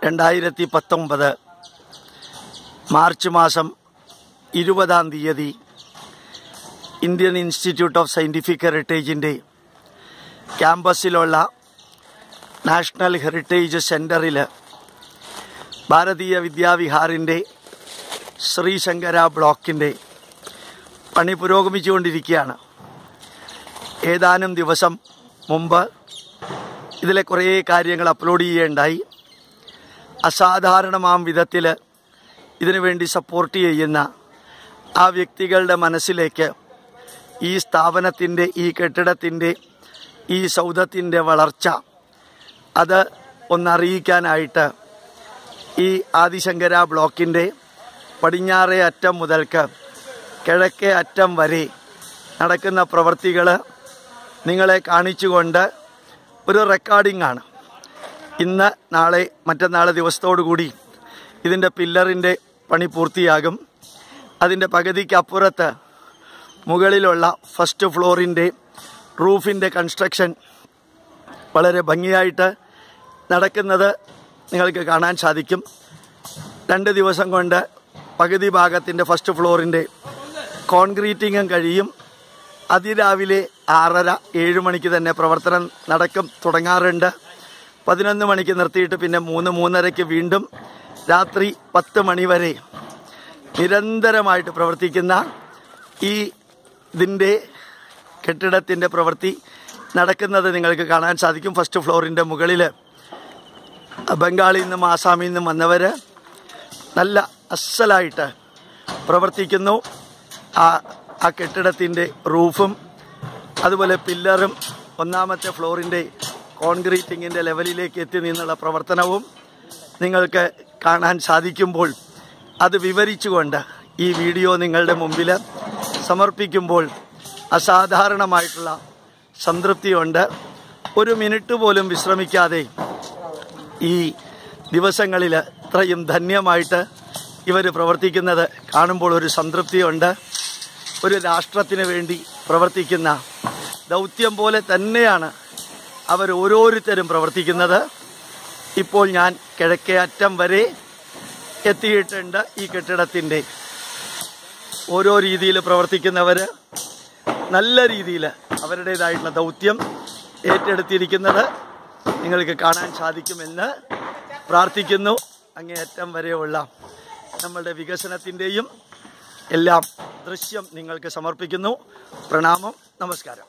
2019 March മാസം 20-ാം തീയതി ഇന്ത്യൻ ഇൻസ്റ്റിറ്റ്യൂട്ട് ഓഫ് സയൻറ്റിഫിക് ഹെറിറ്റേജിൻ്റെ ക്യാമ്പസിലുള്ള നാഷണൽ ഹെറിറ്റേജ് സെൻ്ററിൽ ഭാരതീയ വിദ്യാവിഹാറിൻ്റെ ശ്രീശങ്കര ബ്ലോക്കിൻ്റെ പണി പുരോഗമിച്ചുകൊണ്ടിരിക്കുകയാണ്. ഏതാനും ദിവസം മുമ്പ് ഇതിലെ കുറേ കാര്യങ്ങൾ അപ്ലോഡ് ചെയ്യുകയുണ്ടായി. അസാധാരണമാം വിധത്തിൽ ഇതിനുവേണ്ടി സപ്പോർട്ട് ചെയ്യുന്ന ആ വ്യക്തികളുടെ മനസ്സിലേക്ക് ഈ സ്ഥാപനത്തിൻ്റെ, ഈ കെട്ടിടത്തിൻ്റെ, ഈ സൗധത്തിൻ്റെ വളർച്ച അത് ഒന്നറിയിക്കാനായിട്ട് ഈ ആദിശങ്കര ബ്ലോക്കിൻ്റെ പടിഞ്ഞാറേ അറ്റം മുതൽക്ക് കിഴക്കേ അറ്റം വരെ നടക്കുന്ന പ്രവൃത്തികൾ നിങ്ങളെ കാണിച്ചുകൊണ്ട് ഒരു റെക്കോർഡിംഗാണ്. ഇന്ന്, നാളെ, മറ്റന്നാൾ ദിവസത്തോടുകൂടി ഇതിൻ്റെ പില്ലറിൻ്റെ പണി പൂർത്തിയാകും. അതിൻ്റെ പകുതിക്കപ്പുറത്ത് മുകളിലുള്ള ഫസ്റ്റ് ഫ്ലോറിൻ്റെ റൂഫിൻ്റെ കൺസ്ട്രക്ഷൻ വളരെ ഭംഗിയായിട്ട് നടക്കുന്നത് നിങ്ങൾക്ക് കാണാൻ സാധിക്കും. 2 ദിവസം കൊണ്ട് പകുതി ഭാഗത്തിൻ്റെ ഫസ്റ്റ് ഫ്ലോറിൻ്റെ കോൺക്രീറ്റിങ്ങും കഴിയും. അതിരാവിലെ 6:30-7 മണിക്ക് തന്നെ പ്രവർത്തനം തുടങ്ങാറുണ്ട്. 11 മണിക്ക് നിർത്തിയിട്ട് പിന്നെ 3-3:30 വീണ്ടും രാത്രി 10 മണി വരെ നിരന്തരമായിട്ട് പ്രവർത്തിക്കുന്ന ഇതിൻ്റെ കെട്ടിടത്തിൻ്റെ പ്രവൃത്തി നടക്കുന്നത് നിങ്ങൾക്ക് കാണാൻ സാധിക്കും. ഫസ്റ്റ് ഫ്ലോറിൻ്റെ മുകളിൽ ബംഗാളിൽ നിന്നും ആസാമിൽ നിന്നും വന്നവർ നല്ല അസ്സലായിട്ട് പ്രവർത്തിക്കുന്നു. ആ കെട്ടിടത്തിൻ്റെ റൂഫും അതുപോലെ പില്ലറും 1ാമത്തെ ഫ്ലോറിൻ്റെ കോൺക്രീറ്റിങ്ങിൻ്റെ ലെവലിലേക്ക് എത്തി നിന്നുള്ള പ്രവർത്തനവും നിങ്ങൾക്ക് കാണാൻ സാധിക്കുമ്പോൾ അത് വിവരിച്ചുകൊണ്ട് ഈ വീഡിയോ നിങ്ങളുടെ മുമ്പിൽ സമർപ്പിക്കുമ്പോൾ അസാധാരണമായിട്ടുള്ള സംതൃപ്തിയുണ്ട്. 1 മിനിറ്റ് പോലും വിശ്രമിക്കാതെ ഈ ദിവസങ്ങളിൽ ഇത്രയും ധന്യമായിട്ട് ഇവർ പ്രവർത്തിക്കുന്നത് കാണുമ്പോൾ ഒരു സംതൃപ്തിയുണ്ട്. ഒരു രാഷ്ട്രത്തിന് വേണ്ടി പ്രവർത്തിക്കുന്ന ദൗത്യം പോലെ തന്നെയാണ് അവർ ഓരോരുത്തരും പ്രവർത്തിക്കുന്നത്. ഇപ്പോൾ ഞാൻ കിഴക്കേ അറ്റം വരെ എത്തിയിട്ടുണ്ട്. ഈ കെട്ടിടത്തിൻ്റെ ഓരോ രീതിയിൽ പ്രവർത്തിക്കുന്നവർ നല്ല രീതിയിൽ അവരുടേതായിട്ടുള്ള ദൗത്യം ഏറ്റെടുത്തിരിക്കുന്നത് നിങ്ങൾക്ക് കാണാൻ സാധിക്കുമെന്ന് പ്രാർത്ഥിക്കുന്നു. അങ്ങേയറ്റം വരെയുള്ള നമ്മളുടെ വികസനത്തിൻ്റെയും എല്ലാം ദൃശ്യം നിങ്ങൾക്ക് സമർപ്പിക്കുന്നു. പ്രണാമം, നമസ്കാരം.